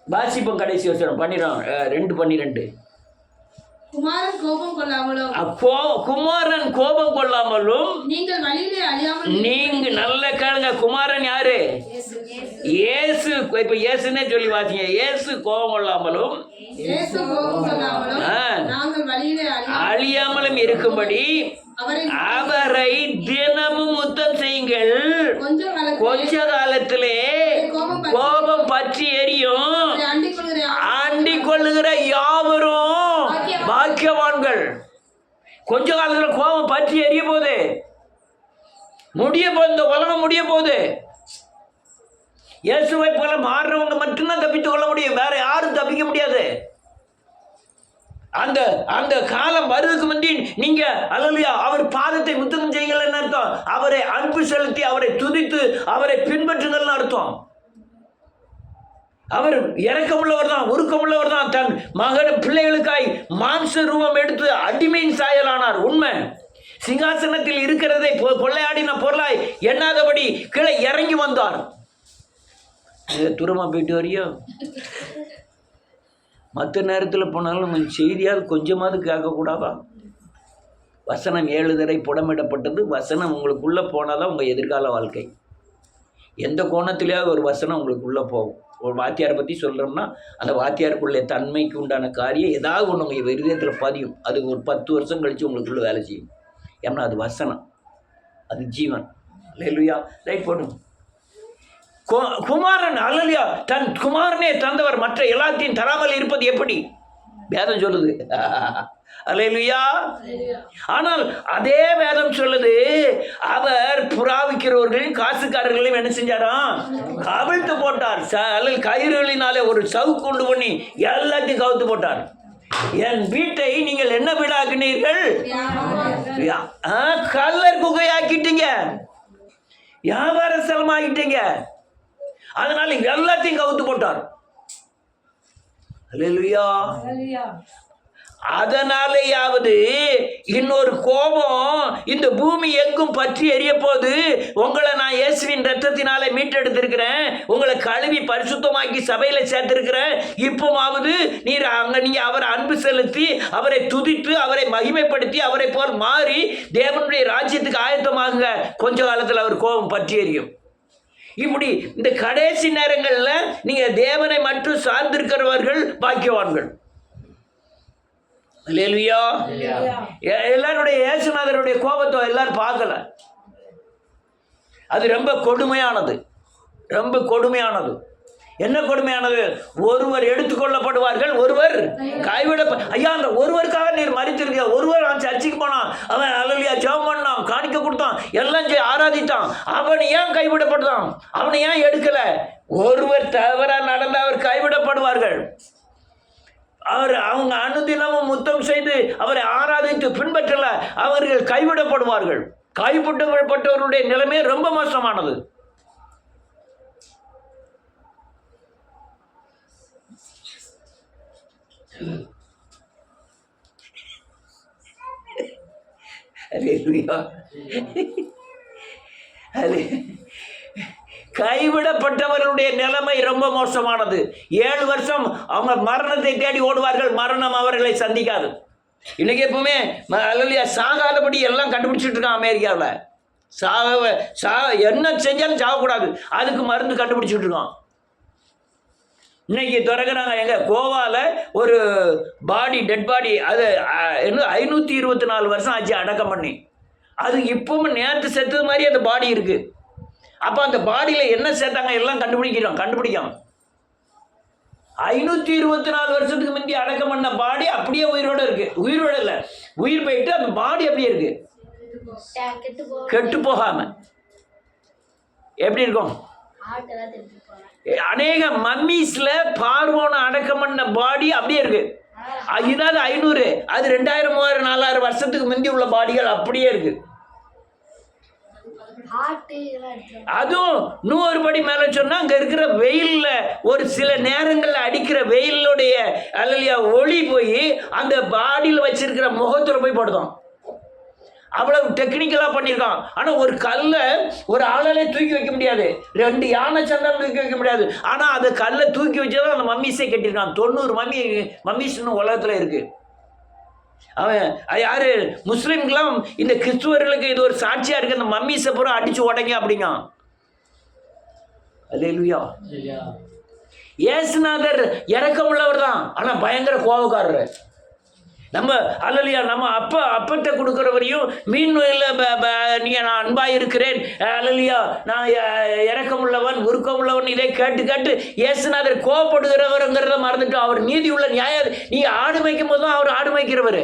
வாசிப்போம் கடைசி வசனம் 2:12. குமாரன் கோபம் கொள்ளாமலும் குமாரன் கோபம் கொள்ளாமலும் நீங்கள் வழியிலே அழியாமல் நீங்க நல்ல கேளுங்க. குமாரன் யாரு? இயேசு. இப்ப இயேசுன்னே சொல்லி வாசிங்க. இயேசு கோபம் கொள்ளாமலும் நாங்கள் வழியிலே அழியாமலும் இருக்கும்படி அவரை தினமும் முத்தம் செய்யுங்கள். கொஞ்ச காலத்திலே கோபம் பற்றி எரியும். அண்டிக் கொள்ளுகிற யாவரும் பாக்கியவான்கள். கொஞ்ச காலத்துல கோபம் பற்றி எரிய போகுது. முடிய போகுது. இந்த உலகம் முடிய போகுது. இயேசுவை போல மாறுறவங்க மட்டும்தான் தப்பித்துக் கொள்ள முடியும். வேற யாரும் தப்பிக்க முடியாது. அந்த அந்த காலம் வருவதற்கு முந்தி நீங்க அல்லேலூயா அவர் பாதத்தை முத்தம் செய்யுங்கள்னு அர்த்தம். அவரை அன்பு செலுத்தி அவரை துதித்து அவரை பின்பற்றுதல்னு அர்த்தம். அவர் இரக்கமுள்ளவர் தான், உருக்கமுள்ளவர் தான். தன் மகன் பிள்ளைகளுக்காய் மாம்ச ரூபம் எடுத்து அடிமையின் சாயலானார். உண்மை. சிங்காசனத்தில் இருக்கிறதை கொள்ளையாடின பொருளாய் எண்ணாதபடி கீழே இறங்கி வந்தார். தூரமா போயிட்டு வரையோ. மற்ற நேரத்தில் போனாலும் நம்ம செய்தியால் கொஞ்சமாவது கேட்கக்கூடாதா? வசனம் 7 தடவை புடமிடப்பட்டது. வசனம் உங்களுக்குள்ளே போனால் தான் உங்கள் எதிர்கால வாழ்க்கை. எந்த கோணத்திலேயாவது ஒரு வசனம் உங்களுக்குள்ளே போகும். ஒரு வாத்தியாரை பற்றி சொல்கிறோம்னா அந்த வாத்தியாருக்குள்ளே தன்மைக்கு உண்டான காரியம் ஏதாவது ஒன்று உங்கள் இருதயத்தில் பதியும். அது ஒரு 10 வருஷம் கழித்து உங்களுக்குள்ளே வேலை செய்யும். ஏன்னா அது வசனம், அது ஜீவன். அல்லேலூயா. ரைட் போடும். குமாரன் அல்லேலூயா தன் குமாரனே தந்தவர் மற்ற எல்லாத்தையும் தராமல் இருப்பது எப்படி? வேதம் சொல்லுது. அல்லேலூயா. ஆனால் அதே வேதம் சொல்லுது, அவர் புறாவிக்கிறவர்களையும் காசுக்காரர்களையும் என்ன செஞ்சாராம்? கவிழ்த்து போட்டார். கயிறுகளினாலே ஒரு சவுக்கு கொண்டு பண்ணி எல்லாத்தையும் கவுத்து போட்டார். என் வீட்டை நீங்கள் என்ன வீடாக்கினீர்கள்? கல்லர் குகையாக்கிட்டீங்க, வியாபார ஸ்தலமாக்கிட்டீங்க. அதனால எல்லாத்தையும் கவுத்து போட்டார். அல்லேலூயா. அதனாலேயாவது இன்னொரு கோபம் இந்த பூமி எங்கும் பற்றி எரிய போது உங்களை நான் இயேசுவின் ரத்தத்தினாலே மீட்டெடுத்திருக்கிறேன். உங்களை கழுவி பரிசுத்தமாக்கி சபையில சேர்த்திருக்கிறேன். இப்போமாவது நீங்க அவரை அன்பு செலுத்தி அவரை துதித்து அவரை மகிமைப்படுத்தி அவரை போல் மாறி தேவனுடைய ராஜ்யத்துக்கு ஆயத்தமாகுங்க. கொஞ்ச காலத்தில் அவர் கோபம் பற்றி எரியும். இப்படி இந்த கடைசி நேரங்களில் நீங்க தேவனை மட்டும் சார்ந்திருக்கிறவர்கள் பாக்கியவான்கள். அல்லேலூயா. எல்லாருடைய இயேசுநாதருடைய கோபத்தை எல்லாரும் பார்க்கல. அது ரொம்ப கொடுமையானது, ரொம்ப கொடுமையானது. என்ன கொடுமையானது? ஒருவர் எடுத்துக்கொள்ளப்படுவார்கள், ஒருவர் கைவிட. ஐயா, அந்த ஒருவருக்காக நீர் மறித்திருக்க. ஒருவர் அவன் சர்ச்சைக்கு போனான், அவன் அல்லேலூயா ஜெபம் பண்ணான், காணிக்க கொடுத்தான், எல்லாம் ஆராதித்தான். அவன் ஏன் கைவிடப்படுதான்? அவனை ஏன் எடுக்கல? ஒருவர் தவறா நடந்த அவர் கைவிடப்படுவார்கள். அவங்க அனுதினமும் முத்தம் செய்து அவரை ஆராதித்து பின்பற்றல, அவர்கள் கைவிடப்படுவார்கள். கைவிடப்பட்டவருடைய நிலைமை ரொம்ப மோசமானது. கைவிடப்பட்டவர்களுடைய நிலைமை ரொம்ப மோசமானது. 7 வருஷம் அவங்க மரணத்தை தேடி ஓடுவார்கள், மரணம் அவர்களை சந்திக்காது. இன்னைக்கு எப்பவுமே அல்லேலூயா சாகாதபடி எல்லாம் கண்டுபிடிச்சிட்டு இருக்கான் அமெரிக்காவில். என்ன செஞ்சாலும் சாகக்கூடாது, அதுக்கு மருந்து கண்டுபிடிச்சிட்டு இருக்கான். இன்னைக்கு திறக்கிறாங்க. எங்க கோவாவில் ஒரு பாடி, டெட் பாடி, அது 524 வருஷம் ஆச்சு அடக்கம் பண்ணி. அது இப்பவும் நேற்று செத்தது மாதிரி அந்த பாடி இருக்கு. அப்போ அந்த பாடியில் என்ன சேர்த்தாங்க எல்லாம் கண்டுபிடிக்காம 524 வருஷத்துக்கு முந்தி அடக்கம் பண்ண பாடி அப்படியே உயிரோட இருக்கு. உயிரோட இல்லை, உயிர் போயிட்டு அந்த பாடி அப்படியே இருக்கு, கெட்டு போகாம. எப்படி இருக்கும்? அநேக மம்மீஸ்ல பார்வோனை அடக்கம் பண்ண பாடி அப்படியே இருக்கு. இதாவது 500, அது 2000, 3000, 4000 வருஷத்துக்கு முந்தி உள்ள பாடிகள் அப்படியே இருக்கு. அதுவும் 100 படி மேல சொன்னா அங்க இருக்கிற வெயில்ல ஒரு சில நேரங்கள்ல அடிக்கிற வெயிலுடைய அல்லையா ஒளி போய் அந்த பாடியில் வச்சிருக்கிற முகத்துல போய் படுதான். அவ்வளவு டெக்னிக்கலா பண்ணியிருக்கான். ஆனா ஒரு கல்லை ஒரு ஆளாலே தூக்கி வைக்க முடியாது, 2 யானை சந்தாலும் தூக்கி வைக்க முடியாது. ஆனா அந்த கல்லை தூக்கி வச்சுதான் அந்த மம்மீஸே கட்டியிருக்கான். 90 மம்மீஸ் இன்னும் உலகத்துல இருக்கு. அவன் யாரு முஸ்லிம்கெல்லாம் இந்த கிறிஸ்துவர்களுக்கு இது ஒரு சாட்சியா இருக்கு. அந்த மம்மீஸை பூரா அடிச்சு உடைங்க அப்படிங்க. அல்லேலூயா. இயேசுநாதர் இரக்கமுள்ளவர் தான், ஆனா பயங்கர கோபக்காரர். நம்ம அல்லையா நம்ம அப்பத்தை கொடுக்குறவரையும் மீன் நீங்கள் நான் அன்பாக இருக்கிறேன் அல்லையா நான் இரக்கமுள்ளவன் உருக்கமுள்ளவன் இதை கேட்டு கேட்டு இயேசுநாதர் கோபப்படுகிறவருங்கிறத மறந்துட்டு அவர் நீதி உள்ள நீ ஆடு மேய்க்கும் போது தான் அவர் ஆடு மேய்க்கிறவர்.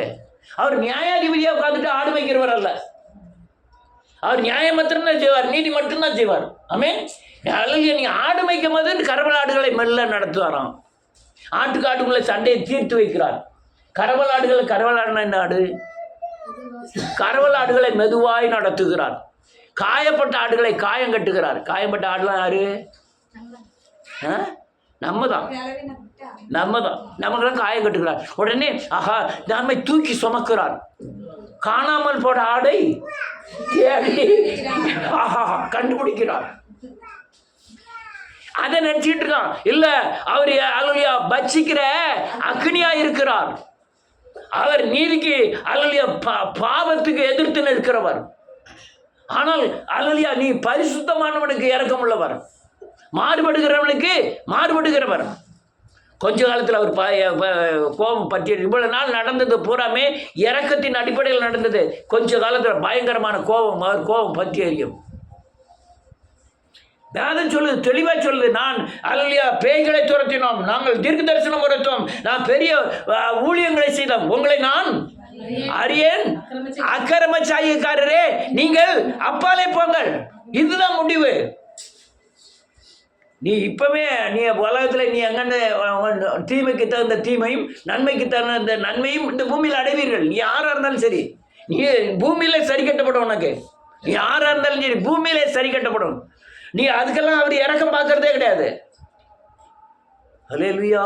அவர் நியாயாதிபதியாக உட்காந்துட்டு ஆடு மேய்க்கிறவர் அல்ல. அவர் நியாயம் மட்டும்தான் செய்வார், நீதி மட்டும்தான் செய்வார். ஆமென். அல்லையா நீ ஆடு மேய்க்கும் போது கரவல் ஆடுகளை மெல்ல நடத்துவாராம். ஆட்டுக்குள்ள சண்டையை தீர்த்து வைக்கிறார். கரவலாடுனா என்ன ஆடு? கரவலாடுகளை மெதுவாய் நடத்துகிறார். காயப்பட்ட ஆடுகளை காயம் கட்டுகிறார். காயப்பட்ட ஆடுலாம் யாரு? நம்ம தான். நமக்குலாம் காயம் கட்டுகிறார். உடனே ஆஹா நம்மை தூக்கி சுமக்கிறார். காணாமல் போட ஆடை தேடி ஆஹா கண்டுபிடிக்கிறார். அதை நினைச்சிட்டு இருக்கான். இல்ல அவர் அல்லையா பட்சிக்கிற அக்னியா இருக்கிறார். அவர் நீதிக்கு அல்லையா பாவத்துக்கு எதிர்த்து நிற்கிறவர். ஆனால் அல்லையா நீ பரிசுத்தமானவனுக்கு இரக்கமுள்ளவர், மாறுபடுகிறவனுக்கு மாறுபடுகிறவர். கொஞ்ச காலத்தில் அவர் கோபம் பற்றி இவ்வளவு நாள் நடந்தது பூராமே இரக்கத்தின் அடிப்படையில் நடந்தது. கொஞ்ச காலத்தில் பயங்கரமான கோபம், அவர் கோபம் பற்றி எறியும். வேதம் சொல்லுது, தெளிவா சொல்லுது. நான் அல்லையா பேய்களை துரத்தினோம், நாங்கள் தீர்க்க தரிசனம் உரைத்தோம், நான் பெரிய ஊழியங்களை செய்தோம், உங்களை நான் அறியேன். அக்கிரமச்சாயக்காரரே நீங்கள் அப்பாலே போங்கள். இதுதான் முடிவு. நீ இப்பவே நீ உலகத்துல நீ எங்கன்னு தீமைக்கு தகுந்த தீமையும் நன்மைக்கு தகுந்த நன்மையும் இந்த பூமியில் அடைவீர்கள். நீ யாரா இருந்தாலும் சரி, நீ பூமியில சரி கட்டப்படும். உனக்கு நீ யாரா இருந்தாலும் சரி பூமியிலே சரி கட்டப்படும். நீ அதுக்கெல்லாம் அவர் இறக்கம் பார்க்கறதே கிடையாது. அல்லேலூயா.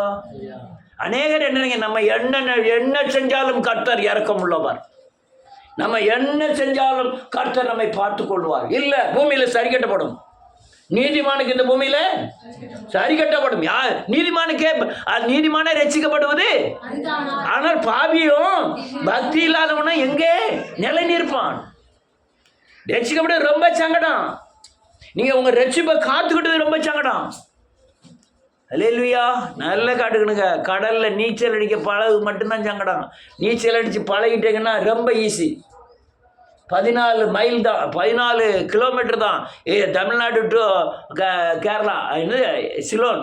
அநேகர் என்னங்க நம்ம என்ன செஞ்சாலும் கர்த்தர் இரக்கம் உள்ளவர், நம்ம என்ன செஞ்சாலும் கர்த்தர் நம்மை பார்த்து கொள்வார். இல்ல பூமியில சரி கட்டப்படும். நீதிமானுக்கு இந்த பூமியில சரி கட்டப்படும். யார் நீதிமானே ரட்சிக்கப்படுவது. ஆனால் பாவியும் பக்தி இல்லாதவனும் எங்கே நிலை நிற்பான். ரட்சிக்கப்பட ரொம்ப சங்கடம். நீங்க உங்க ரட்சிப்பை காத்துக்கிட்டது ரொம்ப சங்கடம். அல்லேலூயா. நல்ல காட்டுக்கணுங்க. கடல்ல நீச்சல் அடிக்க பழகு மட்டும்தான் சங்கடம். நீச்சல் அடிச்சு பழகிட்டீங்கன்னா ரொம்ப ஈஸி. 14 மைல் தான், 14 கிலோமீட்டர் தான் தமிழ்நாடு டு கேரளா, சிலோன்.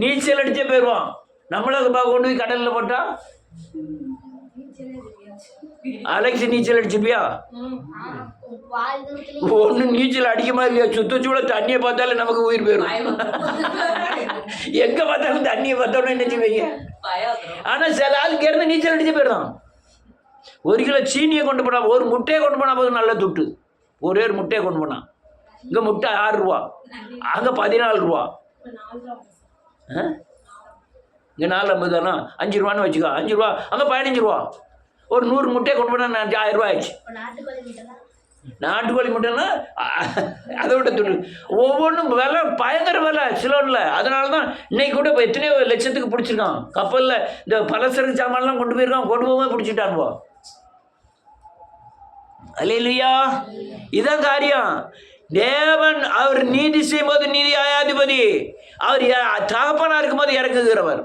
நீச்சல் அடிச்சே போயிடுவான். நம்மளுக்கு கொண்டு போய் கடலில் போட்டா அலெக்ஸ் நீச்சல் அடிச்சுப்பியா? ஒன்றும் நீச்சல் அடிக்க மாதிரி இல்லையா? சுத்தச்சூட தண்ணியை பார்த்தாலே நமக்கு உயிர் போயிடும். எங்க பார்த்தாலும் தண்ணியை பார்த்தோம்னா என்ன செய்வீங்க? ஆனா சில ஆளுக்கு இருந்து நீச்சல் அடிச்சு போயிடும். 1 கிலோ சீனியை கொண்டு போனா, ஒரு முட்டையை கொண்டு போனா போதும் நல்ல துட்டு. ஒரே ஒரு முட்டையை கொண்டு போனா. இங்க முட்டை 6 ரூபா, அங்க 14 ரூபா. இங்க 4.50 தானா? 5 ரூபான்னு வச்சுக்கோ. 5 ரூபா, அங்க 15 ரூபா. ஒரு 100 முட்டையை கொண்டு போனா 1000 ரூபா ஆயிடுச்சு. நாட்டுக்கோழி முட்டைன்னா அதை விட துட்டு. ஒவ்வொன்றும் விலை பயங்கர விலை சிலோனில். அதனால தான் இன்னைக்கு கூட இப்போ எத்தனையோ லட்சத்துக்கு பிடிச்சிருக்கான். கப்பலில் இந்த பலசரக்கு சாமான்லாம் கொண்டு போயிருக்கான். கொண்டு போகும்போது பிடிச்சிட்டான்போ. அல்லேலூயா. இதான் காரியம். தேவன் அவர் நீதி செய்யும் போது நீதி நியாயாதிபதி. அவர் தகப்பனா இருக்கும்போது இறக்குகிறவர்.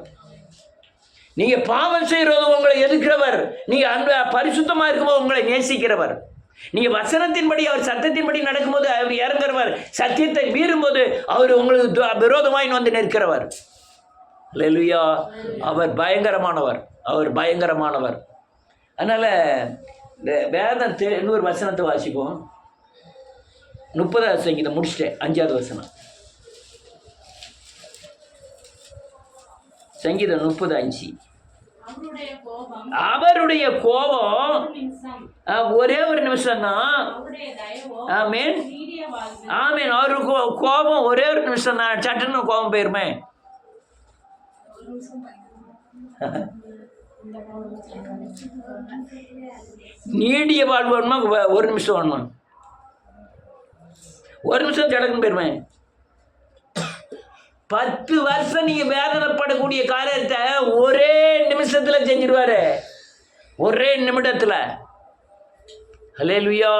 நீங்க பாவம் செய்யறது உங்களை எதிர்க்கிறவர். நீங்க அந்த பரிசுத்தமா இருக்கும்போது உங்களை நேசிக்கிறவர். நீங்க வசனத்தின்படி அவர் சத்தத்தின்படி நடக்கும்போது அவர் இறங்குறவர். சத்தியத்தை மீறும்போது அவர் உங்களுக்கு விரோதமாய் வந்து நிற்கிறவர். அல்லேலூயா. அவர் பயங்கரமானவர், அவர் பயங்கரமானவர். அதனால வேதத்தை இன்னொரு வசனத்தை வாசிப்போம். 30வது சங்கீதம் முடிச்சிட்டேன். 5வது வசனம். சங்கீதம் 30:5. அவருடைய கோபம் அவருடைய கோபம் ஒரு நிமிஷம், ஒரே ஒரு நிமிஷம் தான். அவருடைய தயவோ ஆமென் நீடிய வாழ்வு. ஆமென். அவருக்கு கோபம் ஒரே ஒரு நிமிஷம் தான், சட்டுன்னு கோபம் போயிருமே. நீடிய வாழ்வு வேணுமா, ஒரு நிமிஷம் வேணுமா? ஒரு நிமிஷம் கிடக்குன்னு போயிருமே. 10 வருஷம் நீங்க வேதனைப்படக்கூடிய காரியத்தை ஒரே நிமிஷத்துல செஞ்சிருவாரு, ஒரே நிமிடத்துல. ஹல்லேலூயா.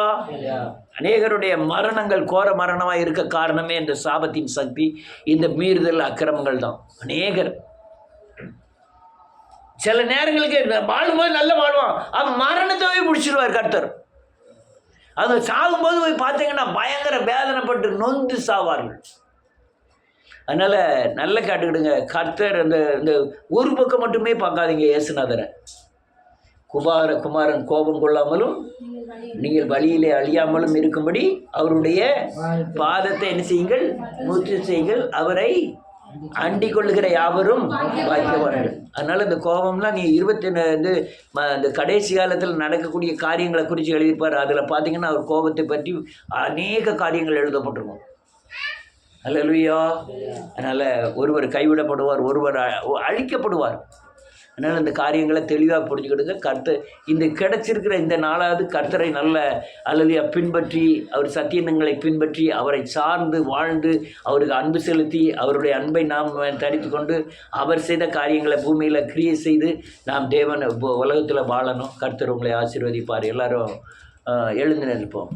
அநேகருடைய மரணங்கள் கோர மரணமாக இருக்க காரணமே இந்த சாபத்தின் சக்தி, இந்த மீறுதல் அக்கிரமங்கள் தான். அநேகர் சில நேரங்களுக்கு வாழும்போது நல்ல வாழ்வான், அவன் மரணத்தை போய் பிடிச்சிருவார் கர்த்தர். அது சாகும்போது போய் பார்த்தீங்கன்னா பயங்கர வேதனைப்பட்டு நொந்து சாவார்கள். அதனால் நல்ல காட்டுக்கிடுங்க, கர்த்தர் இந்த ஒரு பக்கம் மட்டுமே பார்க்காதீங்க. இயேசுநாதரை குமாரன் கோபம் கொள்ளாமலும் நீங்கள் வழியிலே அழியாமலும் இருக்கும்படி அவருடைய பாதத்தை என்ன செய்யுங்கள், முற்று செய்யுங்கள். அவரை அண்டிக் கொள்ளுகிற யாவரும் பாக்கியவான்கள். அதனால் இந்த கோபம்லாம் நீ 21 இந்த கடைசி காலத்தில் நடக்கக்கூடிய காரியங்களை குறித்து எழுதியிருப்பார். அதில் பார்த்தீங்கன்னா அவர் கோபத்தை பற்றி அநேக காரியங்கள் எழுதப்பட்டிருக்கும். அல்லேலூயா. அதனால் ஒருவர் கைவிடப்படுவார், ஒருவர் அழிக்கப்படுவார். அதனால் இந்த காரியங்களை தெளிவாக புரிஞ்சுக்கிடுங்க. கர்த்தர் இந்த கிடைச்சிருக்கிற இந்த நாளாவது கர்த்தரை நல்ல அல்லேலூயா பின்பற்றி, அவர் சத்தியங்களை பின்பற்றி, அவரை சார்ந்து வாழ்ந்து, அவருக்கு அன்பு செலுத்தி, அவருடைய அன்பை நாம் தரித்து கொண்டு, அவர் செய்த காரியங்களை பூமியில் கிரியை செய்து நாம் தேவன் உலகத்தில் வாழணும். கர்த்தர் உங்களை ஆசீர்வதிப்பார். எல்லாரும் எழுந்து நிற்போம்.